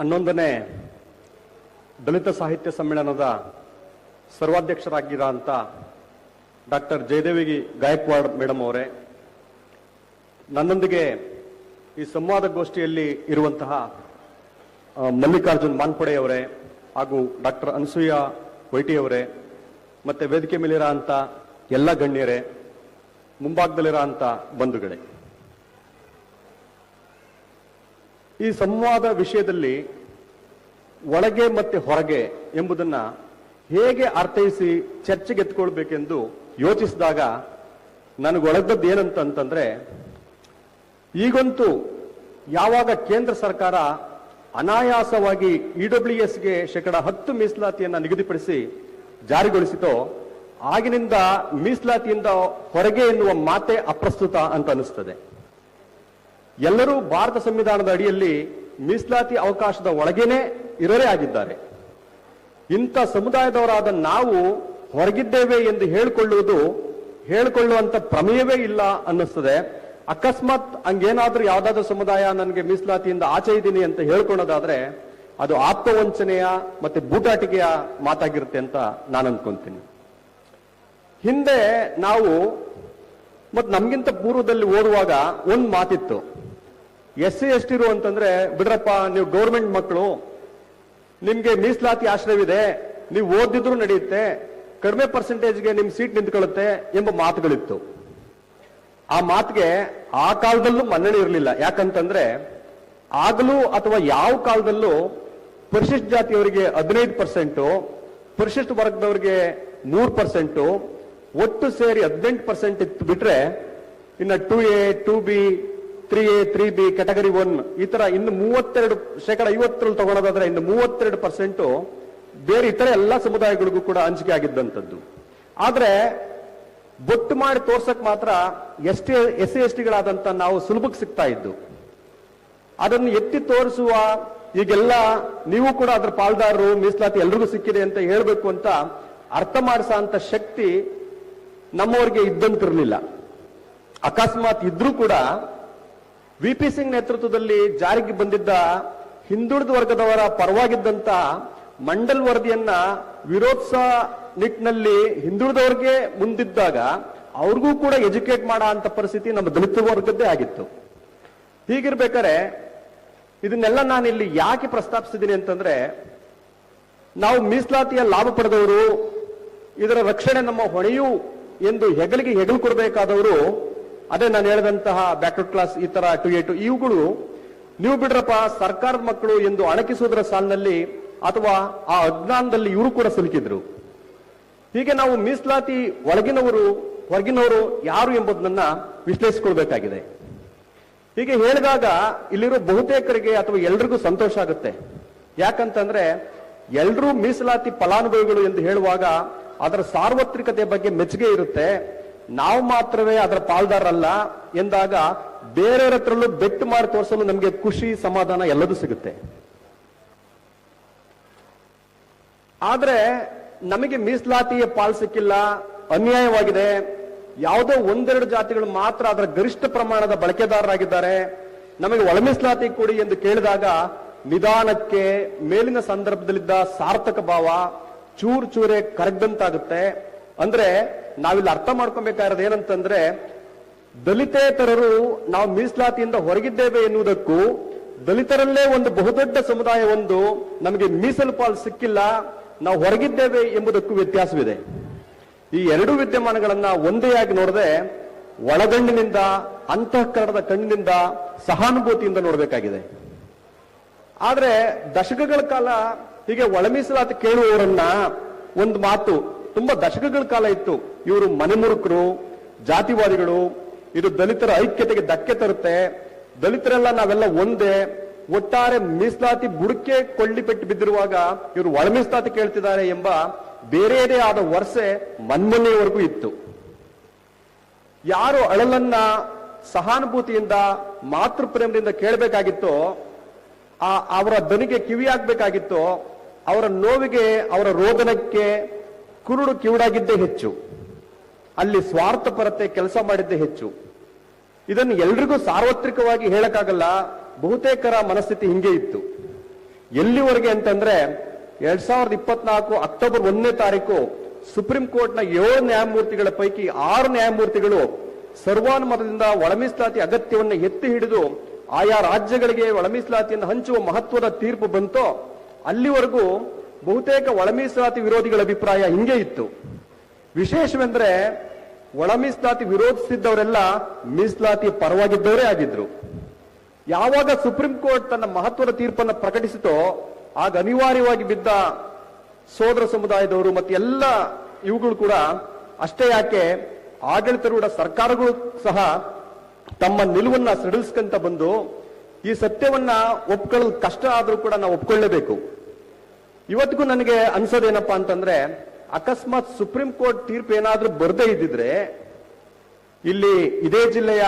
11ನೇ ದಲಿತ ಸಾಹಿತ್ಯ ಸಮ್ಮೇಳನದ ಸರ್ವಾಧ್ಯಕ್ಷರಾಗಿರೋಂಥ doctor Jayadevi Gaikwad madam ಅವರೇ, ನನ್ನೊಂದಿಗೆ ಈ ಸಂವಾದ ಗೋಷ್ಠಿಯಲ್ಲಿ ಇರುವಂತಹ ಮಲ್ಲಿಕಾರ್ಜುನ್ ಮಾನ್ಪಡೆ ಅವರೇ ಹಾಗೂ ಡಾಕ್ಟರ್ ಅನಸೂಯ ವೈಟಿ ಅವರೇ, ಮತ್ತೆ ವೇದಿಕೆ ಮೇಲಿರೋ ಅಂತ ಎಲ್ಲ ಗಣ್ಯರೇ, ಮುಂಭಾಗದಲ್ಲಿರೋ ಅಂತ ಬಂಧುಗಳೇ, ಈ ಸಂವಾದ ವಿಷಯದಲ್ಲಿ ಒಳಗೆ ಮತ್ತೆ ಹೊರಗೆ ಎಂಬುದನ್ನ ಹೇಗೆ ಅರ್ಥೈಸಿ ಚರ್ಚೆಗೆ ಎತ್ಕೊಳ್ಬೇಕೆಂದು ಯೋಚಿಸಿದಾಗ ನನಗೆ ಒಳಗದ್ದು ಏನಂತಂದ್ರೆ, ಈಗಂತೂ ಯಾವಾಗ ಕೇಂದ್ರ ಸರ್ಕಾರ ಅನಾಯಾಸವಾಗಿ ಇಡಬ್ಲ್ಯೂಎಸ್ಗೆ ಶೇಕಡ 10 ಮೀಸಲಾತಿಯನ್ನು ನಿಗದಿಪಡಿಸಿ ಜಾರಿಗೊಳಿಸಿತೋ ಆಗಿನಿಂದ ಮೀಸಲಾತಿಯಿಂದ ಹೊರಗೆ ಎನ್ನುವ ಮಾತೆ ಅಪ್ರಸ್ತುತ ಅಂತ ಅನಿಸ್ತದೆ. ಎಲ್ಲರೂ ಭಾರತ ಸಂವಿಧಾನದ ಅಡಿಯಲ್ಲಿ ಮೀಸಲಾತಿ ಅವಕಾಶದ ಒಳಗೇನೆ ಇರೋರೇ ಆಗಿದ್ದಾರೆ. ಇಂಥ ಸಮುದಾಯದವರಾದ ನಾವು ಹೊರಗಿದ್ದೇವೆ ಎಂದು ಹೇಳಿಕೊಳ್ಳುವಂತ ಪ್ರಮೇಯವೇ ಇಲ್ಲ ಅನ್ನಿಸ್ತದೆ. ಅಕಸ್ಮಾತ್ ಹಂಗೇನಾದ್ರೂ ಯಾವ್ದಾದ್ರು ಸಮುದಾಯ ನನಗೆ ಮೀಸಲಾತಿಯಿಂದ ಆಚೆ ಇದ್ದೀನಿ ಅಂತ ಹೇಳ್ಕೊಳ್ಳೋದಾದ್ರೆ ಅದು ಆತ್ಮವಂಚನೆಯ ಮತ್ತೆ ಬೂಟಾಟಿಕೆಯ ಮಾತಾಗಿರುತ್ತೆ ಅಂತ ನಾನು ಅನ್ಕೊಂತೀನಿ. ಹಿಂದೆ ನಾವು ಮತ್ತೆ ನಮ್ಗಿಂತ ಪೂರ್ವದಲ್ಲಿ ಓದುವಾಗ ಒಂದ್ ಮಾತಿತ್ತು, SC ST ಅಂತಂದ್ರೆ ಬಿಡ್ರಪ್ಪ, ನೀವು ಗೌರ್ಮೆಂಟ್ ಮಕ್ಕಳು, ನಿಮ್ಗೆ ಮೀಸಲಾತಿ ಆಶ್ರಯವಿದೆ, ನೀವು ಓದಿದ್ರು ನಡೆಯುತ್ತೆ, ಕಡಿಮೆ ಪರ್ಸೆಂಟೇಜ್ಗೆ ನಿಮ್ ಸೀಟ್ ನಿಂತ್ಕೊಳ್ಳುತ್ತೆ ಎಂಬ ಮಾತುಗಳಿತ್ತು. ಆ ಮಾತಿಗೆ ಆ ಕಾಲದಲ್ಲೂ ಮನ್ನಣೆ ಇರಲಿಲ್ಲ. ಯಾಕಂತಂದ್ರೆ ಆಗಲೂ ಅಥವಾ ಯಾವ ಕಾಲದಲ್ಲೂ ಪರಿಶಿಷ್ಟ ಜಾತಿಯವರಿಗೆ 15%, ಪರಿಶಿಷ್ಟ ವರ್ಗದವರಿಗೆ 3%, ಒಟ್ಟು ಸೇರಿ 18% ಇತ್ತು. ಬಿಟ್ರೆ ಇನ್ನು 2A, 2B, 3A, 3B, category 1 ಈ ತರ ಇನ್ನು 32 ಶೇಕಡ 50 ತಗೊಳ್ಳೋದಾದ್ರೆ ಇನ್ನು 32% ಬೇರೆ ಇತರ ಎಲ್ಲಾ ಸಮುದಾಯಗಳಿಗೂ ಕೂಡ ಹಂಚಿಕೆ ಆಗಿದ್ದಂಥದ್ದು. ಆದ್ರೆ ಬೊಟ್ಟು ಮಾಡಿ ತೋರ್ಸಕ್ ಮಾತ್ರ SC ST ನಾವು ಸುಲಭಕ್ಕೆ ಸಿಗ್ತಾ ಇದ್ದು. ಅದನ್ನು ಎತ್ತಿ ತೋರಿಸುವ ಈಗೆಲ್ಲ ನೀವು ಕೂಡ ಅದ್ರ ಪಾಲ್ದಾರರು, ಮೀಸಲಾತಿ ಎಲ್ರಿಗೂ ಸಿಕ್ಕಿದೆ ಅಂತ ಹೇಳ್ಬೇಕು ಅಂತ ಅರ್ಥ ಮಾಡಿಸೋ ಅಂತ ಶಕ್ತಿ ನಮ್ಮವರಿಗೆ ಇದ್ದಂತಿರ್ಲಿಲ್ಲ. ಅಕಸ್ಮಾತ್ ಇದ್ರೂ ಕೂಡ VP ಸಿಂಗ್ ನೇತೃತ್ವದಲ್ಲಿ ಜಾರಿಗೆ ಬಂದಿದ್ದ ಹಿಂದುಳಿದ ವರ್ಗದವರ ಪರವಾಗಿದ್ದಂತ ಮಂಡಲ್ ವರದಿಯನ್ನ ವಿರೋಧಿಸ ನಿಟ್ಟಿನಲ್ಲಿ ಹಿಂದುಳಿದವರಿಗೆ ಮುಂದಿದ್ದಾಗ ಅವ್ರಿಗೂ ಕೂಡ ಎಜುಕೇಟ್ ಮಾಡೋ ಅಂತ ಪರಿಸ್ಥಿತಿ ನಮ್ಮ ದಲಿತ ವರ್ಗದ್ದೇ ಆಗಿತ್ತು. ಹೀಗಿರ್ಬೇಕಾದ್ರೆ ಇದನ್ನೆಲ್ಲ ನಾನು ಇಲ್ಲಿ ಯಾಕೆ ಪ್ರಸ್ತಾಪಿಸಿದ್ದೀನಿ ಅಂತಂದ್ರೆ, ನಾವು ಮೀಸಲಾತಿಯ ಲಾಭ ಪಡೆದವರು, ಇದರ ರಕ್ಷಣೆ ನಮ್ಮ ಹೊಣೆಯು ಎಂದು ಹೆಗಲಿಗೆ ಹೆಗಲು ಕೊಡಬೇಕಾದವರು, ಅದೇ ನಾನು ಹೇಳಿದಂತಹ ಬ್ಯಾಕ್ವರ್ಡ್ ಕ್ಲಾಸ್ ಈ ತರ 2A2 ಇವುಗಳು ನೀವು ಬಿಡ್ರಪ್ಪ ಸರ್ಕಾರದ ಮಕ್ಕಳು ಎಂದು ಅಣಕಿಸುವುದರ ಸಾಲಿನಲ್ಲಿ ಅಥವಾ ಆ ಅಜ್ಞಾನದಲ್ಲಿ ಇವರು ಕೂಡ ಸಿಲುಕಿದ್ರು. ಹೀಗೆ ನಾವು ಮೀಸಲಾತಿ ಒಳಗಿನವರು ಹೊರಗಿನವರು ಯಾರು ಎಂಬುದನ್ನ ವಿಶ್ಲೇಷಿಸಿಕೊಳ್ಬೇಕಾಗಿದೆ. ಹೀಗೆ ಹೇಳಿದಾಗ ಇಲ್ಲಿರೋ ಬಹುತೇಕರಿಗೆ ಅಥವಾ ಎಲ್ರಿಗೂ ಸಂತೋಷ ಆಗುತ್ತೆ. ಯಾಕಂತಂದ್ರೆ ಎಲ್ರೂ ಮೀಸಲಾತಿ ಫಲಾನುಭವಿಗಳು ಎಂದು ಹೇಳುವಾಗ ಅದರ ಸಾರ್ವತ್ರಿಕತೆ ಬಗ್ಗೆ ಮೆಚ್ಚುಗೆ ಇರುತ್ತೆ. ನಾವು ಮಾತ್ರವೇ ಅದರ ಪಾಲ್ದಾರಲ್ಲ ಎಂದಾಗ ಬೇರೆಯವರ ಹತ್ರಲ್ಲೂ ಬೆಟ್ಟು ಮಾಡಿ ತೋರಿಸಲು ನಮಗೆ ಖುಷಿ, ಸಮಾಧಾನ ಎಲ್ಲದೂ ಸಿಗುತ್ತೆ. ಆದ್ರೆ ನಮಗೆ ಮೀಸಲಾತಿಯ ಪಾಲ್ ಸಿಕ್ಕಿಲ್ಲ, ಅನ್ಯಾಯವಾಗಿದೆ, ಯಾವುದೋ ಒಂದೆರಡು ಜಾತಿಗಳು ಮಾತ್ರ ಅದರ ಗರಿಷ್ಠ ಪ್ರಮಾಣದ ಬಳಕೆದಾರರಾಗಿದ್ದಾರೆ, ನಮಗೆ ಒಳ ಮೀಸಲಾತಿ ಕೊಡಿ ಎಂದು ಕೇಳಿದಾಗ ನಿಧಾನಕ್ಕೆ ಮೇಲಿನ ಸಂದರ್ಭದಲ್ಲಿದ್ದ ಸಾರ್ಥಕ ಭಾವ ಚೂರ್ ಚೂರೇ ಕರಗದಂತಾಗುತ್ತೆ. ಅಂದ್ರೆ ನಾವಿಲ್ಲಿ ಅರ್ಥ ಮಾಡ್ಕೊಬೇಕಾಗಿರೋದು ಏನಂತಂದ್ರೆ, ದಲಿತೇತರರು ನಾವು ಮೀಸಲಾತಿಯಿಂದ ಹೊರಗಿದ್ದೇವೆ ಎನ್ನುವುದಕ್ಕೂ ದಲಿತರಲ್ಲೇ ಒಂದು ಬಹುದೊಡ್ಡ ಸಮುದಾಯ ಒಂದು ನಮಗೆ ಮೀಸಲು ಪಾಲು ಸಿಕ್ಕಿಲ್ಲ, ನಾವು ಹೊರಗಿದ್ದೇವೆ ಎಂಬುದಕ್ಕೂ ವ್ಯತ್ಯಾಸವಿದೆ. ಈ ಎರಡೂ ವಿದ್ಯಮಾನಗಳನ್ನ ಒಂದೇ ಆಗಿ ನೋಡದೆ ಒಳಗಣ್ಣಿನಿಂದ, ಅಂತಃಕರಣದ ಕಣ್ಣಿನಿಂದ, ಸಹಾನುಭೂತಿಯಿಂದ ನೋಡಬೇಕಾಗಿದೆ. ಆದ್ರೆ ದಶಕಗಳ ಕಾಲ ಹೀಗೆ ಒಳ ಮೀಸಲಾತಿ ಕೇಳುವವರನ್ನ ಒಂದು ಮಾತು ತುಂಬಾ ದಶಕಗಳ ಕಾಲ ಇತ್ತು, ಇವರು ಮನೆಮುರುಕರು, ಜಾತಿವಾದಿಗಳು, ಇದು ದಲಿತರ ಐಕ್ಯತೆಗೆ ಧಕ್ಕೆ ತರುತ್ತೆ, ದಲಿತರೆಲ್ಲ ನಾವೆಲ್ಲ ಒಂದೇ, ಒಟ್ಟಾರೆ ಮೀಸಲಾತಿ ಬುಡಕ್ಕೆ ಕೊಳ್ಳಿಪೆಟ್ಟು ಬಿದ್ದಿರುವಾಗ ಇವರು ಒಳ ಮೀಸಲಾತಿ ಕೇಳ್ತಿದ್ದಾರೆ ಎಂಬ ಬೇರೆಯದೇ ಆದ ವರ್ಷೆ ಮನ್ಮೊನ್ನೆಯವರೆಗೂ ಇತ್ತು. ಯಾರು ಅಳಲನ್ನ ಸಹಾನುಭೂತಿಯಿಂದ, ಮಾತೃ ಪ್ರೇಮದಿಂದ ಕೇಳಬೇಕಾಗಿತ್ತೋ, ಅವರ ದನಿಗೆ ಕಿವಿಯಾಗಬೇಕಾಗಿತ್ತೋ, ಅವರ ನೋವಿಗೆ, ಅವರ ರೋದನಕ್ಕೆ ಕುರುಡು ಕಿವುಡಾಗಿದ್ದೇ ಹೆಚ್ಚು. ಅಲ್ಲಿ ಸ್ವಾರ್ಥಪರತೆ ಕೆಲಸ ಮಾಡಿದ್ದೇ ಹೆಚ್ಚು. ಇದನ್ನು ಎಲ್ರಿಗೂ ಸಾರ್ವತ್ರಿಕವಾಗಿ ಹೇಳಕ್ಕಾಗಲ್ಲ. ಬಹುತೇಕರ ಮನಸ್ಥಿತಿ ಹಿಂಗೆ ಇತ್ತು. ಎಲ್ಲಿವರೆಗೆ ಅಂತಂದ್ರೆ 2024 ಅಕ್ಟೋಬರ್ 1ನೇ ತಾರೀಕು ಸುಪ್ರೀಂ ಕೋರ್ಟ್ನ 7 ನ್ಯಾಯಮೂರ್ತಿಗಳ ಪೈಕಿ 6 ನ್ಯಾಯಮೂರ್ತಿಗಳು ಸರ್ವಾನುಮತದಿಂದ ಒಳ ಮೀಸಲಾತಿ ಅಗತ್ಯವನ್ನು ಎತ್ತಿ ಹಿಡಿದು ಆಯಾ ರಾಜ್ಯಗಳಿಗೆ ಒಳ ಮೀಸಲಾತಿಯನ್ನು ಹಂಚುವ ಮಹತ್ವದ ತೀರ್ಪು ಬಂತೋ ಅಲ್ಲಿವರೆಗೂ ಬಹುತೇಕ ಒಳ ಮೀಸಲಾತಿ ವಿರೋಧಿಗಳ ಅಭಿಪ್ರಾಯ ಹಿಂಗೆ ಇತ್ತು. ವಿಶೇಷವೆಂದ್ರೆ ಒಳ ಮೀಸಲಾತಿ ವಿರೋಧಿಸಿದ್ದವರೆಲ್ಲ ಮೀಸಲಾತಿ ಪರವಾಗಿದ್ದವರೇ ಆಗಿದ್ರು. ಯಾವಾಗ ಸುಪ್ರೀಂ ಕೋರ್ಟ್ ತನ್ನ ಮಹತ್ವದ ತೀರ್ಪನ್ನು ಪ್ರಕಟಿಸಿತೋ ಆಗ ಅನಿವಾರ್ಯವಾಗಿ ಬಿದ್ದ ಸೋದರ ಸಮುದಾಯದವರು ಮತ್ತೆ ಎಲ್ಲ ಇವುಗಳು ಕೂಡ ಅಷ್ಟೇ ಯಾಕೆ ಆಡಳಿತಾರೂಢ ಸರ್ಕಾರಗಳು ಸಹ ತಮ್ಮ ನಿಲುವನ್ನ ಸಡಿಲಿಸ್ಕೊಂತ ಬಂದು ಈ ಸತ್ಯವನ್ನ ಒಪ್ಕೊಳ್ಳೋದು ಕಷ್ಟ ಆದ್ರೂ ಕೂಡ ನಾವು ಒಪ್ಕೊಳ್ಳೇಬೇಕು. ಇವತ್ತಿಗೂ ನನಗೆ ಅನ್ಸೋದೇನಪ್ಪಾ ಅಂತಂದ್ರೆ ಅಕಸ್ಮಾತ್ ಸುಪ್ರೀಂ ಕೋರ್ಟ್ ತೀರ್ಪು ಏನಾದ್ರೂ ಬರದೇ ಇದ್ದಿದ್ರೆ ಇಲ್ಲಿ ಇದೇ ಜಿಲ್ಲೆಯ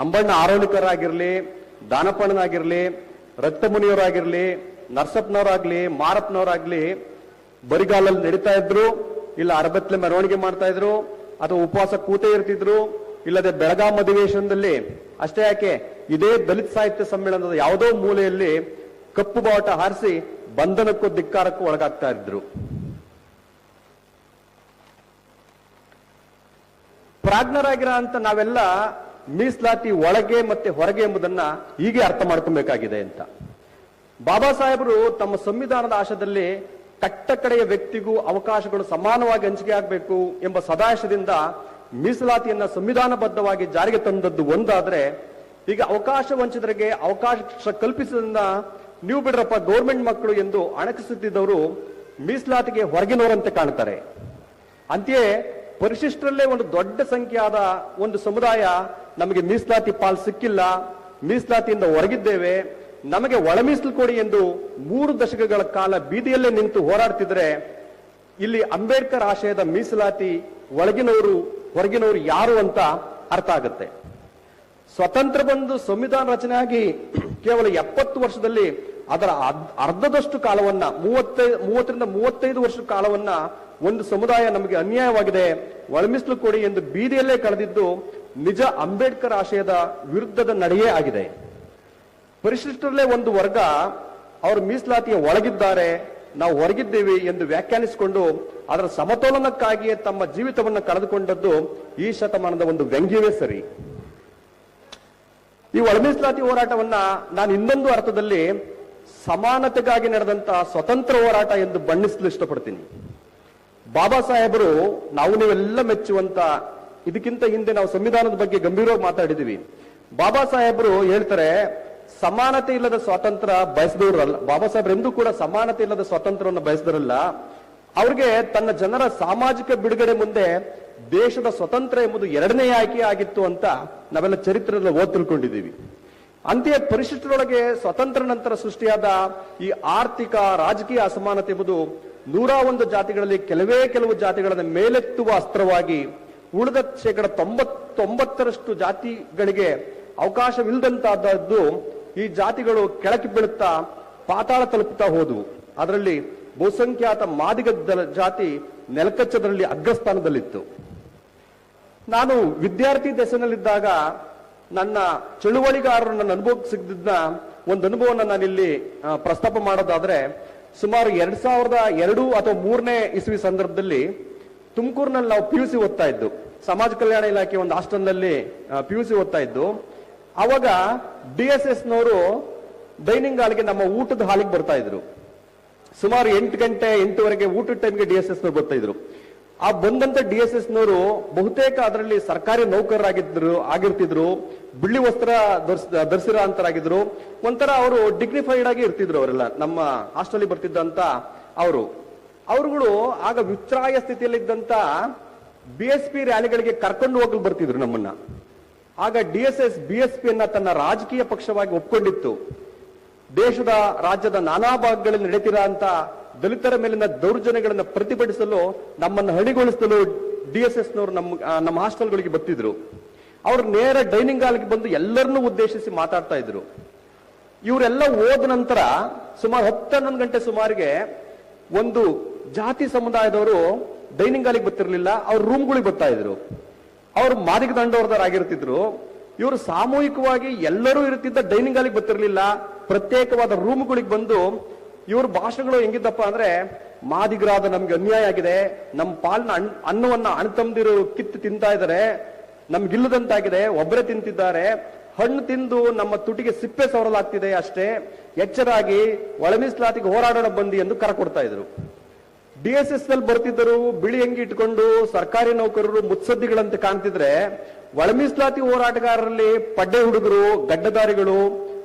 ಅಂಬಣ್ಣ ಆರೋಲಿಕರ್ ಆಗಿರ್ಲಿ, ದಾನಪ್ಪಣ್ಣನಾಗಿರ್ಲಿ, ರಕ್ತಮುನಿಯವರಾಗಿರ್ಲಿ, ನರಸಪ್ಪನವರಾಗ್ಲಿ, ಮಾರಪ್ಪನವರಾಗ್ಲಿ ಬರಿಗಾಲಲ್ಲಿ ನಡೀತಾ ಇದ್ರು, ಇಲ್ಲ ಅರಬತ್ಲೆ ಮೆರವಣಿಗೆ ಮಾಡ್ತಾ ಇದ್ರು, ಅಥವಾ ಉಪವಾಸ ಕೂತೇ ಇರ್ತಿದ್ರು, ಇಲ್ಲದೆ ಬೆಳಗಾಂ ಅಧಿವೇಶನದಲ್ಲಿ ಅಷ್ಟೇ ಯಾಕೆ ಇದೇ ದಲಿತ ಸಾಹಿತ್ಯ ಸಮ್ಮೇಳನದ ಯಾವುದೋ ಮೂಲೆಯಲ್ಲಿ ಕಪ್ಪು ಬಾವುಟ ಹಾರಿಸಿ ಬಂಧನಕ್ಕೂ ಧಿಕ್ಕಾರಕ್ಕೂ ಒಳಗಾಗ್ತಾ ಇದ್ರು. ಪ್ರಾಜ್ಞರಾಗಿರೋ ಅಂತ ನಾವೆಲ್ಲ ಮೀಸಲಾತಿ ಒಳಗೆ ಮತ್ತೆ ಹೊರಗೆ ಎಂಬುದನ್ನ ಹೀಗೆ ಅರ್ಥ ಮಾಡ್ಕೊಬೇಕಾಗಿದೆ ಅಂತ. ಬಾಬಾ ಸಾಹೇಬರು ತಮ್ಮ ಸಂವಿಧಾನದ ಆಶಯದಲ್ಲಿ ಕಟ್ಟ ಕಡೆಯ ವ್ಯಕ್ತಿಗೂ ಅವಕಾಶಗಳು ಸಮಾನವಾಗಿ ಹಂಚಿಕೆ ಆಗಬೇಕು ಎಂಬ ಸದಾಶಯದಿಂದ ಮೀಸಲಾತಿಯನ್ನ ಸಂವಿಧಾನಬದ್ಧವಾಗಿ ಜಾರಿಗೆ ತಂದದ್ದು ಒಂದಾದ್ರೆ, ಈಗ ಅವಕಾಶ ವಂಚಿತರಿಗೆ ಅವಕಾಶ ಕಲ್ಪಿಸಿದ್ರಿಂದ ನೀವು ಬಿಡ್ರಪ್ಪ ಗೌರ್ಮೆಂಟ್ ಮಕ್ಕಳು ಎಂದು ಅಣಕಿಸುತ್ತಿದ್ದವರು ಮೀಸಲಾತಿಗೆ ಹೊರಗಿನವರಂತೆ ಕಾಣ್ತಾರೆ. ಅಂತೆಯೇ ಪರಿಶಿಷ್ಟರಲ್ಲೇ ಒಂದು ದೊಡ್ಡ ಸಂಖ್ಯೆಯಾದ ಒಂದು ಸಮುದಾಯ ನಮಗೆ ಮೀಸಲಾತಿ ಪಾಲ್ ಸಿಕ್ಕಿಲ್ಲ, ಮೀಸಲಾತಿಯಿಂದ ಹೊರಗಿದ್ದೇವೆ, ನಮಗೆ ಒಳ ಮೀಸಲು ಕೊಡಿ ಎಂದು 3 ದಶಕಗಳ ಕಾಲ ಬೀದಿಯಲ್ಲೇ ನಿಂತು ಹೋರಾಡ್ತಿದ್ರೆ ಇಲ್ಲಿ ಅಂಬೇಡ್ಕರ್ ಆಶಯದ ಮೀಸಲಾತಿ ಒಳಗಿನವರು ಹೊರಗಿನವರು ಯಾರು ಅಂತ ಅರ್ಥ ಆಗುತ್ತೆ. ಸ್ವತಂತ್ರ ಬಂದು ಸಂವಿಧಾನ ರಚನೆ ಆಗಿ ಕೇವಲ 70 ವರ್ಷದಲ್ಲಿ ಅದರ ಅರ್ಧದಷ್ಟು ಕಾಲವನ್ನ 30ರಿಂದ 35 ವರ್ಷ ಕಾಲವನ್ನ ಒಂದು ಸಮುದಾಯ ನಮಗೆ ಅನ್ಯಾಯವಾಗಿದೆ, ಒಳ ಮೀಸಲು ಕೊಡಿ ಎಂದು ಬೀದಿಯಲ್ಲೇ ಕಳೆದಿದ್ದು ನಿಜ ಅಂಬೇಡ್ಕರ್ ಆಶಯದ ವಿರುದ್ಧದ ನಡೆಯೇ ಆಗಿದೆ. ಪರಿಶಿಷ್ಟರಲ್ಲೇ ಒಂದು ವರ್ಗ ಅವರು ಮೀಸಲಾತಿಯ ಒಳಗಿದ್ದಾರೆ, ನಾವು ಹೊರಗಿದ್ದೇವೆ ಎಂದು ವ್ಯಾಖ್ಯಾನಿಸಿಕೊಂಡು ಅದರ ಸಮತೋಲನಕ್ಕಾಗಿಯೇ ತಮ್ಮ ಜೀವಿತವನ್ನು ಕಳೆದುಕೊಂಡದ್ದು ಈ ಶತಮಾನದ ಒಂದು ವ್ಯಂಗ್ಯವೇ ಸರಿ. ಈ ಒಳ ಮೀಸಲಾತಿ ಹೋರಾಟವನ್ನ ನಾನು ಇನ್ನೊಂದು ಅರ್ಥದಲ್ಲಿ ಸಮಾನತೆಗಾಗಿ ನಡೆದಂತಹ ಸ್ವತಂತ್ರ ಹೋರಾಟ ಎಂದು ಬಣ್ಣಿಸಲು ಇಷ್ಟಪಡ್ತೀನಿ. ಬಾಬಾ ಸಾಹೇಬರು ನಾವು ನೀವೆಲ್ಲ ಮೆಚ್ಚುವಂತ, ಇದಕ್ಕಿಂತ ಹಿಂದೆ ನಾವು ಸಂವಿಧಾನದ ಬಗ್ಗೆ ಗಂಭೀರವಾಗಿ ಮಾತಾಡಿದೀವಿ. ಬಾಬಾ ಸಾಹೇಬರು ಹೇಳ್ತಾರೆ ಸಮಾನತೆ ಇಲ್ಲದ ಸ್ವಾತಂತ್ರ್ಯ ಬಯಸಿದವರಲ್ಲ. ಬಾಬಾ ಸಾಹೇಬ್ರು ಎಂದೂ ಕೂಡ ಸಮಾನತೆ ಇಲ್ಲದ ಸ್ವಾತಂತ್ರ್ಯವನ್ನು ಬಯಸಿದರಲ್ಲ. ಅವ್ರಿಗೆ ತನ್ನ ಜನರ ಸಾಮಾಜಿಕ ಬಿಡುಗಡೆ ಮುಂದೆ ದೇಶದ ಸ್ವತಂತ್ರ ಎಂಬುದು 2ನೇ ಆಯ್ಕೆ ಆಗಿತ್ತು ಅಂತ ನಾವೆಲ್ಲ ಚರಿತ್ರೆಯಲ್ಲಿ ಓದ್ ತಿಳ್ಕೊಂಡಿದ್ದೀವಿ. ಅಂತೆಯೇ ಪರಿಶಿಷ್ಟರೊಳಗೆ ಸ್ವತಂತ್ರ ನಂತರ ಸೃಷ್ಟಿಯಾದ ಈ ಆರ್ಥಿಕ ರಾಜಕೀಯ ಅಸಮಾನತೆ ಎಂಬುದು 101 ಜಾತಿಗಳಲ್ಲಿ ಕೆಲವು ಜಾತಿಗಳನ್ನು ಮೇಲೆತ್ತುವ ಅಸ್ತ್ರವಾಗಿ ಉಳಿದ 99% ಜಾತಿಗಳಿಗೆ ಅವಕಾಶವಿಲ್ಲದಂತಹದ್ದು ಈ ಜಾತಿಗಳು ಕೆಳಕ್ಕೆ ಬೀಳುತ್ತಾ ಪಾತಾಳ ತಲುಪುತ್ತಾ ಹೋದವು. ಅದರಲ್ಲಿ ಬಹುಸಂಖ್ಯಾತ ಮಾದಿಗ ಜಾತಿ ನೆಲಕಚ್ಚದಲ್ಲಿ ಅಗ್ರಸ್ಥಾನದಲ್ಲಿತ್ತು. ನಾನು ವಿದ್ಯಾರ್ಥಿ ದಶೆನಲ್ಲಿದ್ದಾಗ ನನ್ನ ಚಳುವಳಿಗಾರರು ನನ್ನ ಅನುಭವಕ್ಕೆ ಸಿಗದಿದ್ದ ಒಂದು ಅನುಭವನ ನಾನಿಲ್ಲಿ ಪ್ರಸ್ತಾಪ ಮಾಡೋದಾದ್ರೆ, ಸುಮಾರು 2002 ಅಥವಾ 3ನೇ ಇಸ್ವಿ ಸಂದರ್ಭದಲ್ಲಿ ತುಮಕೂರಿನಲ್ಲಿ ನಾವು PUC ಓದ್ತಾ ಇದ್ದು, ಸಮಾಜ ಕಲ್ಯಾಣ ಇಲಾಖೆ ಒಂದು ಹಾಸ್ಟೆಲ್ನಲ್ಲಿ PUC ಓದ್ತಾ ಇದ್ದು. ಅವಾಗ DSS ನವರು ಡೈನಿಂಗ್ ಹಾಲ್ಗೆ ನಮ್ಮ ಊಟದ ಹಾಲಿಗೆ ಬರ್ತಾ ಇದ್ರು. ಸುಮಾರು 8 ಗಂಟೆ 8ವರೆಗೆ ಊಟದ ಟೈಮ್ಗೆ DSS ನವರು ಬರ್ತಾ ಇದ್ರು. ಆ ಬಂದಂತ DSS ನವರು ಬಹುತೇಕ ಅದರಲ್ಲಿ ಸರ್ಕಾರಿ ಆಗಿರ್ತಿದ್ರು, ಬಿಳಿ ವಸ್ತ್ರ ಧರಿಸಿರೋ ಅಂತರಾಗಿದ್ರು. ಒಂಥರ ಅವರು ಡಿಗ್ನಿಫೈಡ್ ಆಗಿ ಇರ್ತಿದ್ರು. ಅವರೆಲ್ಲ ನಮ್ಮ ಹಾಸ್ಟೆಲ್ ಬರ್ತಿದ್ದಂತ ಅವರುಗಳು ಆಗ ವಿಚ್ರಾಯ ಸ್ಥಿತಿಯಲ್ಲಿದ್ದಂತ BSP ರ್ಯಾಲಿಗಳಿಗೆ ಕರ್ಕೊಂಡು ಹೋಗಲು ಬರ್ತಿದ್ರು ನಮ್ಮನ್ನ. ಆಗ DSS BSP ಯನ್ನ ತನ್ನ ರಾಜಕೀಯ ಪಕ್ಷವಾಗಿ ಒಪ್ಕೊಂಡಿತ್ತು. ದೇಶದ ರಾಜ್ಯದ ನಾನಾ ಭಾಗಗಳಲ್ಲಿ ನಡೆಯುತ್ತಿರುವಂತ ದಲಿತರ ಮೇಲಿನ ದೌರ್ಜನ್ಯಗಳನ್ನು ಪ್ರತಿಭಟಿಸಲು, ನಮ್ಮನ್ನು ಹಣಿಗೊಳಿಸಲು DSS ನವರು ನಮ್ಮ ಹಾಸ್ಟೆಲ್ಗಳಿಗೆ ಬರ್ತಿದ್ರು. ಅವರು ನೇರ ಡೈನಿಂಗ್ ಹಾಲ್ಗೆ ಬಂದು ಎಲ್ಲರನ್ನೂ ಉದ್ದೇಶಿಸಿ ಮಾತಾಡ್ತಾ ಇದ್ರು. ಇವರೆಲ್ಲ ಹೋದ ನಂತರ ಸುಮಾರು 10-11 ಗಂಟೆ ಸುಮಾರಿಗೆ ಒಂದು ಜಾತಿ ಸಮುದಾಯದವರು ಡೈನಿಂಗ್ ಹಾಲಿಗೆ ಬರ್ತಿರ್ಲಿಲ್ಲ, ಅವ್ರ ರೂಮ್ಗಳಿಗೆ ಬರ್ತಾ ಇದ್ರು. ಅವ್ರು ಮಾದಿಗ ದಂಡೋರ್ದಾರ ಆಗಿರ್ತಿದ್ರು. ಇವರು ಸಾಮೂಹಿಕವಾಗಿ ಎಲ್ಲರೂ ಇರುತ್ತಿದ್ದ ಡೈನಿಂಗ್ ಹಾಲಿಗೆ ಬರ್ತಿರ್ಲಿಲ್ಲ, ಪ್ರತ್ಯೇಕವಾದ ರೂಮ್ಗಳಿಗೆ ಬಂದು ಇವ್ರ ಭಾಷಣಗಳು ಹೆಂಗಿದ್ದಪ್ಪ ಅಂದ್ರೆ, ಮಾದಿಗರಾದ ನಮ್ಗೆ ಅನ್ಯಾಯ ಆಗಿದೆ, ನಮ್ಮ ಪಾಲಿನ ಅನ್ನವನ್ನ ಅಣ್ತಂದಿರು ಕಿತ್ತು ತಿಂತಾ ಇದ್ದಾರೆ, ನಮ್ಗಿಲ್ಲದಂತಾಗಿದೆ, ಒಬ್ಬರೇ ತಿಂತಿದ್ದಾರೆ, ಹಣ್ಣು ತಿಂದು ನಮ್ಮ ತುಟಿಗೆ ಸಿಪ್ಪೆ ಸವರಲಾಗ್ತಿದೆ, ಅಷ್ಟೇ ಎಚ್ಚರಾಗಿ ಒಳ ಮೀಸಲಾತಿಗೆ ಹೋರಾಡೋಣ ಬಂದಿ ಎಂದು ಕರೆ ಕೊಡ್ತಾ ಇದ್ರು. DSS ನಲ್ಲಿ ಬರ್ತಿದ್ದರು, ಬಿಳಿ ಅಂಗಿ ಇಟ್ಕೊಂಡು ಸರ್ಕಾರಿ ನೌಕರರು ಮುತ್ಸದ್ದಿಗಳಂತೆ ಕಾಣ್ತಿದ್ರೆ, ಒಳ ಮೀಸಲಾತಿ ಹೋರಾಟಗಾರರಲ್ಲಿ ಪಡ್ಡೆ ಹುಡುಗರು, ಗಡ್ಡದಾರಿಗಳು,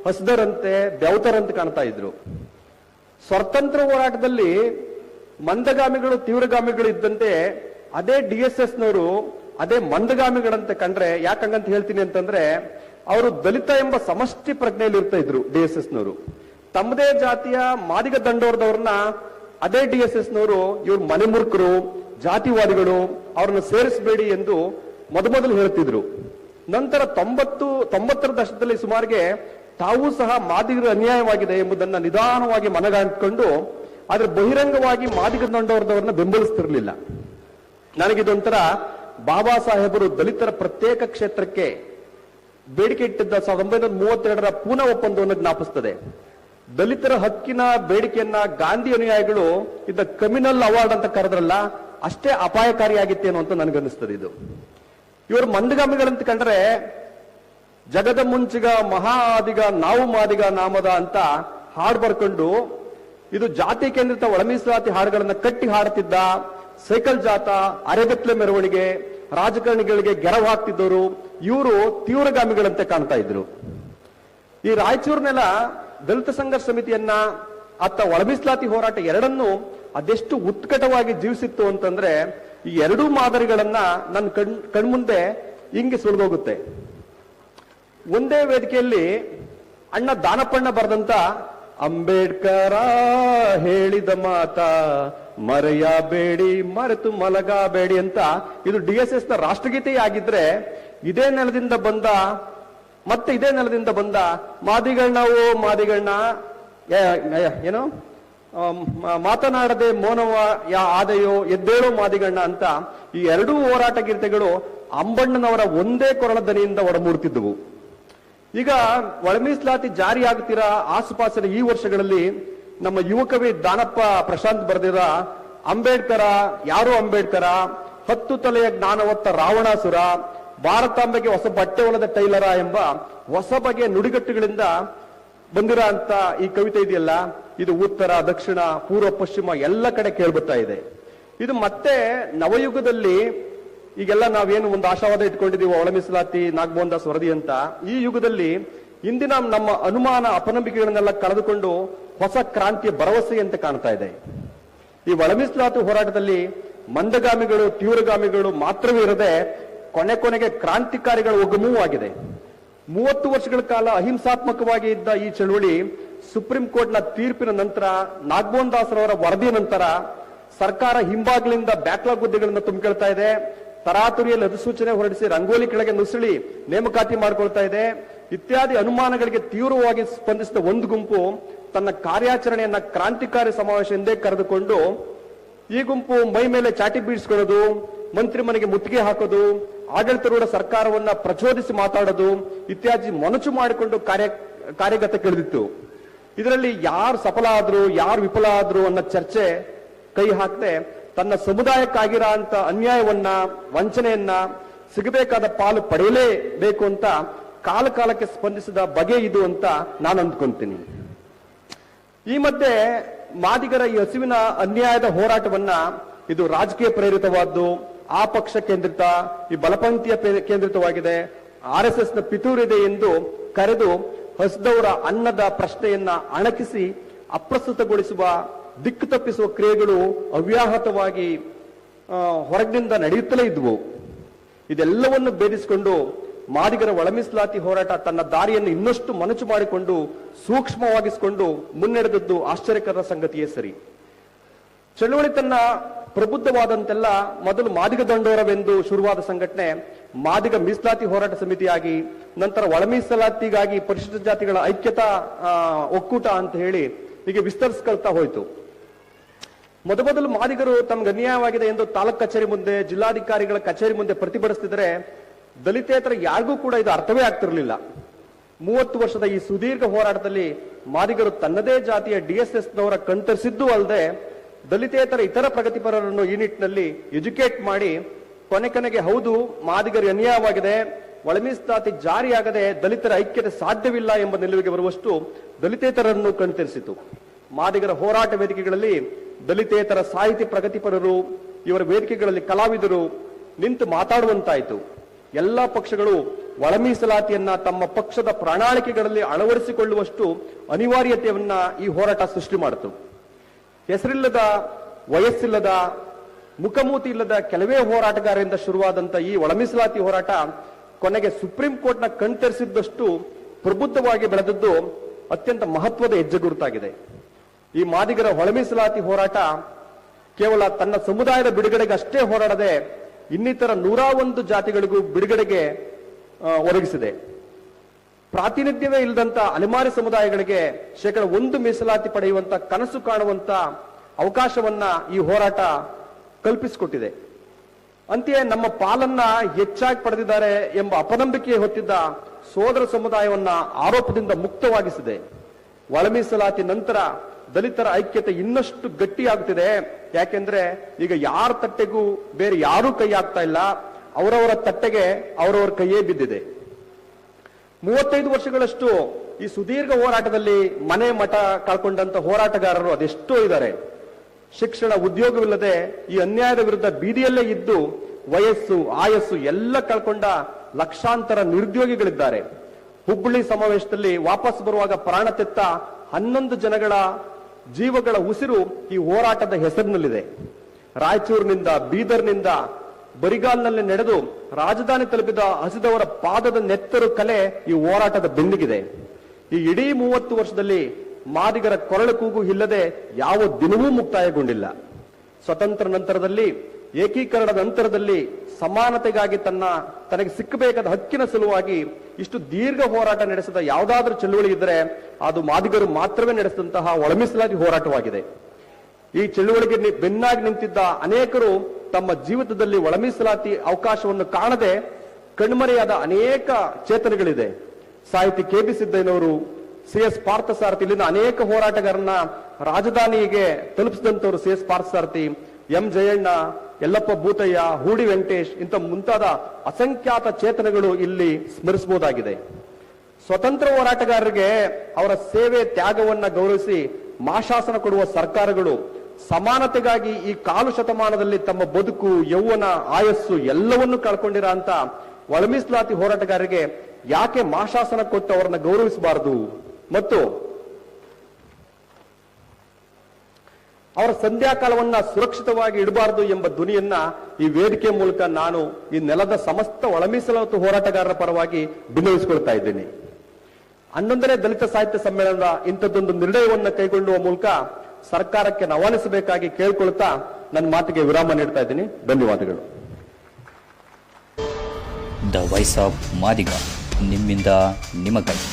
ಹಸ್ದರಂತೆ, ಬೆವತರಂತೆ ಕಾಣ್ತಾ ಇದ್ರು. ಸ್ವತಂತ್ರ ಹೋರಾಟದಲ್ಲಿ ಮಂದಗಾಮಿಗಳು, ತೀವ್ರಗಾಮಿಗಳು ಇದ್ದಂತೆ ಅದೇ DSS ನವರು ಅದೇ ಮಂದಗಾಮಿಗಳಂತೆ ಕಂಡ್ರೆ, ಯಾಕಂಗಂತ ಹೇಳ್ತೀನಿ ಅಂತಂದ್ರೆ, ಅವರು ದಲಿತ ಎಂಬ ಸಮಷ್ಟಿ ಪ್ರಜ್ಞೆಯಲ್ಲಿ ಇರ್ತಾ ಇದ್ರು DSS ನವರು. ತಮ್ಮದೇ ಜಾತಿಯ ಮಾದಿಗ ದಂಡೋರದವ್ರನ್ನ ಅದೇ DSS ನವರು ಇವ್ರು ಮನೆಮುರುಕರು, ಜಾತಿವಾದಿಗಳು, ಅವ್ರನ್ನ ಸೇರಿಸಬೇಡಿ ಎಂದು ಮೊದಲು ಹೇಳ್ತಿದ್ರು. ನಂತರ 90ರ ದಶಕದಲ್ಲಿ ಸುಮಾರಿಗೆ ತಾವೂ ಸಹ ಮಾದಿಗರು ಅನ್ಯಾಯವಾಗಿದೆ ಎಂಬುದನ್ನ ನಿಧಾನವಾಗಿ ಮನಗಾಣಿಕೊಂಡು ಆದ್ರೆ ಬಹಿರಂಗವಾಗಿ ಮಾದಿಗ ದಂಡೋರದವ್ರನ್ನ ಬೆಂಬಲಿಸ್ತಿರ್ಲಿಲ್ಲ. ನನಗಿದೊಂಥರ ಬಾಬಾ ಸಾಹೇಬರು ದಲಿತರ ಪ್ರತ್ಯೇಕ ಕ್ಷೇತ್ರಕ್ಕೆ ಬೇಡಿಕೆ ಇಟ್ಟಿದ್ದ 1932ರ ಪೂನಾ ಒಪ್ಪಂದವನ್ನು ಜ್ಞಾಪಿಸ್ತದೆ. ದಲಿತರ ಹಕ್ಕಿನ ಬೇಡಿಕೆಯನ್ನ ಗಾಂಧಿ ಅನುಯಾಯಿಗಳು ಇದ್ದ ಕಮ್ಯುನಲ್ ಅವಾರ್ಡ್ ಅಂತ ಕರೆದ್ರಲ್ಲ, ಅಷ್ಟೇ ಅಪಾಯಕಾರಿಯಾಗಿತ್ತೇನೋ ಅಂತ ನನಗನ್ನಿಸ್ತದೆ. ಇದು ಇವರು ಮಂದಗಾಮಿಗಳಂತ ಕಂಡ್ರೆ, ಜಗದ ಮುಂಚಿಗ ಮಹಾ ಆದಿಗ ನಾವು ಮಾದಿಗ ನಾಮದ ಅಂತ ಹಾಡು ಬರ್ಕೊಂಡು ಇದು ಜಾತಿ ಕೇಂದ್ರಿತ ಒಳ ಮೀಸಲಾತಿ ಹಾಡುಗಳನ್ನ ಕಟ್ಟಿ ಹಾಡುತ್ತಿದ್ದ, ಸೈಕಲ್ ಜಾಥಾ, ಅರೆಗತ್ಲೆ ಮೆರವಣಿಗೆ, ರಾಜಕಾರಣಿಗಳಿಗೆ ಗೆರವು ಹಾಕ್ತಿದ್ದವರು ಇವರು ತೀವ್ರಗಾಮಿಗಳಂತೆ ಕಾಣ್ತಾ ಇದ್ರು. ಈ ರಾಯಚೂರಿನೆಲ್ಲ ದಲಿತ ಸಂಘರ್ಷ ಸಮಿತಿಯನ್ನ ಅತ್ತ ಒಳ ಮೀಸಲಾತಿ ಹೋರಾಟ ಎರಡನ್ನೂ ಅದೆಷ್ಟು ಉತ್ಕಟವಾಗಿ ಜೀವಿಸಿತ್ತು ಅಂತಂದ್ರೆ, ಈ ಎರಡೂ ಮಾದರಿಗಳನ್ನ ನನ್ನ ಕಣ್ಮುಂದೆ ಹಿಂಗೆ ಸುಳಿದೋಗುತ್ತೆ. ಒಂದೇ ವೇದಿಕೆಯಲ್ಲಿ ಅಣ್ಣ ದಾನಪ್ಪಣ್ಣ ಬರೆದಂತ ಅಂಬೇಡ್ಕರ ಹೇಳಿದ ಮಾತ ಮರೆಯಬೇಡಿ ಮರೆತು ಮಲಗಬೇಡಿ ಅಂತ ಇದು DSS ನ ರಾಷ್ಟ್ರಗೀತೆಯೇ ಆಗಿದ್ರೆ, ಇದೇ ನೆಲದಿಂದ ಬಂದ ಮಾದಿಗಳನ್ನ ಏನು ಮಾತನಾಡದೆ ಮೌನವ ಆದೆಯೋ ಎದ್ದೇಳೋ ಮಾದಿಗಣ್ಣ ಅಂತ ಈ ಎರಡೂ ಹೋರಾಟ ಗೀತೆಗಳು ಅಂಬಣ್ಣನವರ ಒಂದೇ ಕೊರಳ ದನಿಯಿಂದ ಒಡಮೂಡ್ತಿದ್ದವು. ಈಗ ಒಳ ಮೀಸಲಾತಿ ಜಾರಿಯಾಗುತ್ತಿರ ಆಸುಪಾಸಿನ ಈ ವರ್ಷಗಳಲ್ಲಿ ನಮ್ಮ ಯುವಕವಿ ದಾನಪ್ಪ ಪ್ರಶಾಂತ್ ಬರೆದಿರ ಅಂಬೇಡ್ಕರ ಯಾರು ಅಂಬೇಡ್ಕರ, 10 ತಲೆಯ ಜ್ಞಾನ ಹೊತ್ತ ರಾವಣಾಸುರ, ಭಾರತಾಂಬೆಗೆ ಹೊಸ ಬಟ್ಟೆ ಹೊಲದ ಟೈಲರ ಎಂಬ ಹೊಸ ಬಗೆಯ ನುಡಿಗಟ್ಟುಗಳಿಂದ ಬಂದಿರ ಅಂತ ಈ ಕವಿತೆ ಇದೆಯಲ್ಲ, ಇದು ಉತ್ತರ, ದಕ್ಷಿಣ, ಪೂರ್ವ, ಪಶ್ಚಿಮ ಎಲ್ಲ ಕಡೆ ಕೇಳ್ಬರ್ತಾ ಇದೆ. ಇದು ಮತ್ತೆ ನವಯುಗದಲ್ಲಿ ಈಗೆಲ್ಲ ನಾವೇನು ಒಂದು ಆಶಾವಾದ ಇಟ್ಕೊಂಡಿದೀವಿ ಒಳ ಮೀಸಲಾತಿ ನಾಗಮೋಹನ್ ದಾಸ್ ವರದಿ ಅಂತ, ಈ ಯುಗದಲ್ಲಿ ಇಂದಿನ ನಮ್ಮ ಅನುಮಾನ ಅಪನಂಬಿಕೆಗಳನ್ನೆಲ್ಲ ಕಳೆದುಕೊಂಡು ಹೊಸ ಕ್ರಾಂತಿಯ ಭರವಸೆಯಂತೆ ಕಾಣ್ತಾ ಇದೆ. ಈ ಒಳ ಮೀಸಲಾತಿ ಹೋರಾಟದಲ್ಲಿ ಮಂದಗಾಮಿಗಳು, ತೀವ್ರಗಾಮಿಗಳು ಮಾತ್ರವೇ ಇರದೆ ಕೊನೆಗೆ ಕ್ರಾಂತಿಕಾರಿಗಳ ಒಗ್ಗಮೂ ಆಗಿದೆ. 30 ವರ್ಷಗಳ ಕಾಲ ಅಹಿಂಸಾತ್ಮಕವಾಗಿ ಇದ್ದ ಈ ಚಳವಳಿ ಸುಪ್ರೀಂ ಕೋರ್ಟ್ನ ತೀರ್ಪಿನ ನಂತರ, ನಾಗಮೋಹನ್ ದಾಸರವರ ವರದಿಯ ನಂತರ ಸರ್ಕಾರ ಹಿಂಬಾಗಿಲಿಂದ ಬ್ಯಾಕ್ಲಾಗ್ ಹುದ್ದೆಗಳನ್ನು ತುಂಬಿಕೊಳ್ತಾ ಇದೆ. ತರಾತುರಿಯಲ್ಲಿ ಅಧಿಸೂಚನೆ ಹೊರಡಿಸಿ ರಂಗೋಲಿ ಕೆಳಗೆ ನುಸುಳಿ ನೇಮಕಾತಿ ಮಾಡಿಕೊಳ್ತಾ ಇದೆ. ಇತ್ಯಾದಿ ಅನುಮಾನಗಳಿಗೆ ತೀವ್ರವಾಗಿ ಸ್ಪಂದಿಸಿದ ಒಂದು ಗುಂಪು ತನ್ನ ಕಾರ್ಯಾಚರಣೆಯನ್ನ ಕ್ರಾಂತಿಕಾರಿ ಸಮಾವೇಶ ಎಂದೇ ಕರೆದುಕೊಂಡು, ಈ ಗುಂಪು ಮೈ ಮೇಲೆ ಚಾಟಿ ಬೀಳಿಸ್ಕೊಳ್ಳೋದು, ಮಂತ್ರಿ ಮನೆಗೆ ಮುತ್ತಿಗೆ ಹಾಕೋದು, ಆಡಳಿತಾರೂಢ ಸರ್ಕಾರವನ್ನ ಪ್ರಚೋದಿಸಿ ಮಾತಾಡೋದು ಇತ್ಯಾದಿ ಮೊನಚು ಮಾಡಿಕೊಂಡು ಕಾರ್ಯಗತಕ್ಕಿಳಿದಿತ್ತು. ಇದರಲ್ಲಿ ಯಾರು ಸಫಲ ಆದ್ರು, ಯಾರು ವಿಫಲ ಆದ್ರು ಅನ್ನೋ ಚರ್ಚೆ ಕೈ ಹಾಕದೆ ತನ್ನ ಸಮುದಾಯಕ್ಕಾಗಿರೋ ಅಂತ ಅನ್ಯಾಯವನ್ನ, ವಂಚನೆಯನ್ನ, ಸಿಗಬೇಕಾದ ಪಾಲು ಪಡೆಯಲೇಬೇಕು ಅಂತ ಕಾಲಕ್ಕೆ ಸ್ಪಂದಿಸಿದ ಬಗೆ ಇದು ಅಂತ ನಾನು ಅಂದ್ಕೊಂತೀನಿ. ಈ ಮಧ್ಯೆ ಮಾದಿಗರ ಈ ಹಸಿವಿನ ಅನ್ಯಾಯದ ಹೋರಾಟವನ್ನ ಇದು ರಾಜಕೀಯ ಪ್ರೇರಿತವಾದ್ದು, ಆ ಪಕ್ಷ ಕೇಂದ್ರಿತ, ಈ ಬಲಪಂಥೀಯ ಕೇಂದ್ರಿತವಾಗಿದೆ, RSS ನ ಪಿತೂರಿದೆ ಎಂದು ಕರೆದು ಹಸಿದವರ ಅನ್ನದ ಪ್ರಶ್ನೆಯನ್ನ ಅಣಕಿಸಿ ಅಪ್ರಸ್ತುತಗೊಳಿಸುವ, ದಿಕ್ಕು ತಪ್ಪಿಸುವ ಕ್ರಿಯೆಗಳು ಅವ್ಯಾಹತವಾಗಿ ಹೊರಗಿನಿಂದ ನಡೆಯುತ್ತಲೇ ಇದ್ವು. ಇದೆಲ್ಲವನ್ನು ಭೇದಿಸಿಕೊಂಡು ಮಾದಿಗರ ಒಳ ಮೀಸಲಾತಿ ಹೋರಾಟ ತನ್ನ ದಾರಿಯನ್ನು ಇನ್ನಷ್ಟು ಮನಚು ಮಾಡಿಕೊಂಡು ಸೂಕ್ಷ್ಮವಾಗಿಸಿಕೊಂಡು ಮುನ್ನಡೆದದ್ದು ಆಶ್ಚರ್ಯಕರ ಸಂಗತಿಯೇ ಸರಿ. ಚಳವಳಿ ತನ್ನ ಪ್ರಬುದ್ಧವಾದಂತೆಲ್ಲ ಮೊದಲು ಮಾದಿಗ ದಂಡೋರವೆಂದು ಶುರುವಾದ ಸಂಘಟನೆ ಮಾದಿಗ ಮೀಸಲಾತಿ ಹೋರಾಟ ಸಮಿತಿಯಾಗಿ, ನಂತರ ಒಳ ಮೀಸಲಾತಿಗಾಗಿ ಪರಿಶಿಷ್ಟ ಜಾತಿಗಳ ಐಕ್ಯತಾ ಒಕ್ಕೂಟ ಅಂತ ಹೇಳಿ ಹೀಗೆ ವಿಸ್ತರಿಸ್ಕೊಳ್ತಾ ಹೋಯಿತು. ಮೊದಲು ಮಾದಿಗರು ತಮ್ಗೆ ಅನ್ಯಾಯವಾಗಿದೆ ಎಂದು ತಾಲೂಕ್ ಕಚೇರಿ ಮುಂದೆ, ಜಿಲ್ಲಾಧಿಕಾರಿಗಳ ಕಚೇರಿ ಮುಂದೆ ಪ್ರತಿಭಟಿಸುತ್ತಿದ್ದರೆ, ದಲಿತೇತರ ಯಾರಿಗೂ ಕೂಡ ಇದು ಅರ್ಥವೇ ಆಗ್ತಿರ್ಲಿಲ್ಲ. 30 ವರ್ಷದ ಈ ಸುದೀರ್ಘ ಹೋರಾಟದಲ್ಲಿ ಮಾದಿಗರು ತನ್ನದೇ ಜಾತಿಯ DSSನವರ ಕಣ್ತರಿಸಿದ್ದೂ ಅಲ್ಲದೆ ದಲಿತೇತರ ಇತರ ಪ್ರಗತಿಪರರನ್ನು ಈ ನಿಟ್ಟಿನಲ್ಲಿ ಎಜುಕೇಟ್ ಮಾಡಿ ಕೊನೆಗೆ ಹೌದು ಮಾದಿಗರು ಅನ್ಯಾಯವಾಗಿದೆ, ಒಳಮೀಸಲಾತಿ ಜಾರಿಯಾಗದೆ ದಲಿತರ ಐಕ್ಯತೆ ಸಾಧ್ಯವಿಲ್ಲ ಎಂಬ ನಿಲುವಿಗೆ ಬರುವಷ್ಟು ದಲಿತೇತರನ್ನು ಕಣ್ತರಿಸಿತು. ಮಾದಿಗರ ಹೋರಾಟ ವೇದಿಕೆಗಳಲ್ಲಿ ದಲಿತೇತರ ಸಾಹಿತಿ ಪ್ರಗತಿಪರರು, ಇವರ ವೇದಿಕೆಗಳಲ್ಲಿ ಕಲಾವಿದರು ನಿಂತು ಮಾತಾಡುವಂತಾಯಿತು. ಎಲ್ಲ ಪಕ್ಷಗಳು ಒಳ ಮೀಸಲಾತಿಯನ್ನ ತಮ್ಮ ಪಕ್ಷದ ಪ್ರಣಾಳಿಕೆಗಳಲ್ಲಿ ಅಳವಡಿಸಿಕೊಳ್ಳುವಷ್ಟು ಅನಿವಾರ್ಯತೆಯನ್ನ ಈ ಹೋರಾಟ ಸೃಷ್ಟಿ ಮಾಡಿತು. ಹೆಸರಿಲ್ಲದ, ವಯಸ್ಸಿಲ್ಲದ, ಮುಖಮೂತಿ ಇಲ್ಲದ ಕೆಲವೇ ಹೋರಾಟಗಾರರಿಂದ ಶುರುವಾದಂತ ಈ ಒಳ ಮೀಸಲಾತಿ ಹೋರಾಟ ಕೊನೆಗೆ ಸುಪ್ರೀಂ ಕೋರ್ಟ್ನ ಕಣ್ತರಿಸಿದ್ದಷ್ಟು ಪ್ರಬುದ್ಧವಾಗಿ ಬೆಳೆದದ್ದು ಅತ್ಯಂತ ಮಹತ್ವದ ಹೆಜ್ಜೆ ಗುರುತಾಗಿದೆ. ಈ ಮಾದಿಗರ ಒಳ ಮೀಸಲಾತಿ ಹೋರಾಟ ಕೇವಲ ತನ್ನ ಸಮುದಾಯದ ಬಿಡುಗಡೆಗೆ ಅಷ್ಟೇ ಹೋರಾಡದೆ ಇನ್ನಿತರ 101 ಜಾತಿಗಳಿಗೂ ಬಿಡುಗಡೆಗೆ ಒದಗಿಸಿದೆ. ಪ್ರಾತಿನಿಧ್ಯವೇ ಇಲ್ಲದಂತ ಅಲೆಮಾರಿ ಸಮುದಾಯಗಳಿಗೆ 1% ಮೀಸಲಾತಿ ಪಡೆಯುವಂತ ಕನಸು ಕಾಣುವಂತ ಅವಕಾಶವನ್ನ ಈ ಹೋರಾಟ ಕಲ್ಪಿಸಿಕೊಟ್ಟಿದೆ. ಅಂತೆಯೇ ನಮ್ಮ ಪಾಲನ್ನ ಹೆಚ್ಚಾಗಿ ಪಡೆದಿದ್ದಾರೆ ಎಂಬ ಅಪನಂಬಿಕೆ ಹೊತ್ತಿದ್ದ ಸೋದರ ಸಮುದಾಯವನ್ನ ಆರೋಪದಿಂದ ಮುಕ್ತವಾಗಿಸಿದೆ. ಒಳ ಮೀಸಲಾತಿ ನಂತರ ದಲಿತರ ಐಕ್ಯತೆ ಇನ್ನಷ್ಟು ಗಟ್ಟಿಯಾಗುತ್ತಿದೆ. ಯಾಕೆಂದ್ರೆ ಈಗ ಯಾರ ತಟ್ಟೆಗೂ ಬೇರೆ ಯಾರೂ ಕೈ ಹಾಕ್ತಾ ಇಲ್ಲ, ಅವರವರ ತಟ್ಟೆಗೆ ಅವರವರ ಕೈಯೇ ಬಿದ್ದಿದೆ. 35 ವರ್ಷಗಳಷ್ಟು ಈ ಸುದೀರ್ಘ ಹೋರಾಟದಲ್ಲಿ ಮನೆ ಮಠ ಕಳ್ಕೊಂಡಂತ ಹೋರಾಟಗಾರರು ಅದೆಷ್ಟೋ ಇದ್ದಾರೆ. ಶಿಕ್ಷಣ, ಉದ್ಯೋಗವಿಲ್ಲದೆ ಈ ಅನ್ಯಾಯದ ವಿರುದ್ಧ ಬೀದಿಯಲ್ಲೇ ಇದ್ದು ವಯಸ್ಸು, ಆಯಸ್ಸು ಎಲ್ಲ ಕಳ್ಕೊಂಡ ಲಕ್ಷಾಂತರ ನಿರುದ್ಯೋಗಿಗಳಿದ್ದಾರೆ. ಹುಬ್ಬಳ್ಳಿ ಸಮಾವೇಶದಲ್ಲಿ ವಾಪಸ್ ಬರುವಾಗ ಪ್ರಾಣ ತೆತ್ತ 11 ಜನಗಳ ಜೀವಗಳ ಉಸಿರು ಈ ಹೋರಾಟದ ಹೆಸರಿನಲ್ಲಿದೆ. ರಾಯಚೂರಿನಿಂದ, ಬೀದರ್ನಿಂದ ಬರಿಗಾಲ್ನಲ್ಲಿ ನಡೆದು ರಾಜಧಾನಿ ತಲುಪಿದ ಹಸಿದವರ ಪಾದದ ನೆತ್ತರು ಕಲೆ ಈ ಹೋರಾಟದ ಬೆನ್ನಿಗಿದೆ. ಈ ಇಡೀ 30 ವರ್ಷದಲ್ಲಿ ಮಾದಿಗರ ಕೊರಳು ಕೂಗು ಇಲ್ಲದೆ ಯಾವ ದಿನವೂ ಮುಕ್ತಾಯಗೊಂಡಿಲ್ಲ. ಸ್ವತಂತ್ರ ನಂತರದಲ್ಲಿ, ಏಕೀಕರಣದ ನಂತರದಲ್ಲಿ ಸಮಾನತೆಗಾಗಿ ತನಗೆ ಸಿಕ್ಕಬೇಕಾದ ಹಕ್ಕಿನ ಸಲುವಾಗಿ ಇಷ್ಟು ದೀರ್ಘ ಹೋರಾಟ ನಡೆಸಿದ ಯಾವುದಾದ್ರೂ ಚಳುವಳಿ ಇದ್ದರೆ ಅದು ಮಾದಿಗರು ಮಾತ್ರವೇ ನಡೆಸಿದಂತಹ ಒಳ ಮೀಸಲಾತಿ ಹೋರಾಟವಾಗಿದೆ. ಈ ಚಳುವಳಿಗೆ ಬೆನ್ನಾಗಿ ನಿಂತಿದ್ದ ಅನೇಕರು ತಮ್ಮ ಜೀವಿತದಲ್ಲಿ ಒಳ ಮೀಸಲಾತಿ ಅವಕಾಶವನ್ನು ಕಾಣದೆ ಕಣ್ಮರೆಯಾದ ಅನೇಕ ಚೇತನಗಳಿದೆ. ಸಾಹಿತಿ KB ಸಿದ್ದಯ್ಯನವರು, CS ಪಾರ್ಥಸಾರಥಿ, ಇಲ್ಲಿನ ಅನೇಕ ಹೋರಾಟಗಾರನ್ನ ರಾಜಧಾನಿಗೆ ತಲುಪಿಸಿದಂತವರು CS ಪಾರ್ಥಸಾರಥಿ, M ಜಯಣ್ಣ, ಯಲ್ಲಪ್ಪ ಭೂತಯ್ಯ, ಹೂಡಿ ವೆಂಕಟೇಶ್ ಇಂಥ ಮುಂತಾದ ಅಸಂಖ್ಯಾತ ಚೇತನಗಳು ಇಲ್ಲಿ ಸ್ಮರಿಸಬಹುದಾಗಿದೆ. ಸ್ವತಂತ್ರ ಹೋರಾಟಗಾರರಿಗೆ ಅವರ ಸೇವೆ, ತ್ಯಾಗವನ್ನ ಗೌರವಿಸಿ ಮಾಶಾಸನ ಕೊಡುವ ಸರ್ಕಾರಗಳು ಸಮಾನತೆಗಾಗಿ ಈ ಕಾಲು ಶತಮಾನದಲ್ಲಿ ತಮ್ಮ ಬದುಕು, ಯೌವನ, ಆಯಸ್ಸು ಎಲ್ಲವನ್ನೂ ಕಳ್ಕೊಂಡಿರೋ ಅಂತ ಒಳ ಮೀಸಲಾತಿ ಹೋರಾಟಗಾರರಿಗೆ ಯಾಕೆ ಮಾಶಾಸನ ಕೊಟ್ಟು ಅವರನ್ನ ಗೌರವಿಸಬಾರದು ಮತ್ತು ಅವರ ಸಂಧ್ಯಾಕಾಲವನ್ನ ಸುರಕ್ಷಿತವಾಗಿ ಇಡಬಾರದು ಎಂಬ ಧ್ವನಿಯನ್ನ ಈ ವೇದಿಕೆ ಮೂಲಕ ನಾನು ಈ ನೆಲದ ಸಮಸ್ತ ಒಳ ಮೀಸಲಾತಿ ಹೋರಾಟಗಾರರ ಪರವಾಗಿ ಭಿನ್ನವಿಸಿಕೊಳ್ತಾ ಇದ್ದೇನೆ. 11ನೇ ದಲಿತ ಸಾಹಿತ್ಯ ಸಮ್ಮೇಳನದ ಇಂಥದ್ದೊಂದು ನಿರ್ಣಯವನ್ನು ಕೈಗೊಳ್ಳುವ ಮೂಲಕ ಸರ್ಕಾರಕ್ಕೆ ಆಹ್ವಾನಿಸಬೇಕಾಗಿ ಕೇಳಿಕೊಳ್ತಾ ನನ್ನ ಮಾತಿಗೆ ವಿರಾಮ ನೀಡ್ತಾ ಇದ್ದೀನಿ. ಧನ್ಯವಾದಗಳು. ದ ವಾಯ್ಸ್ ಆಫ್ ಮಾದಿಗ, ನಿಮ್ಮಿಂದ ನಿಮಗಾಗಿ,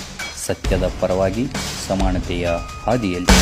ಸತ್ಯದ ಪರವಾಗಿ, ಸಮಾನತೆಯ ಹಾದಿಯಲ್ಲಿ.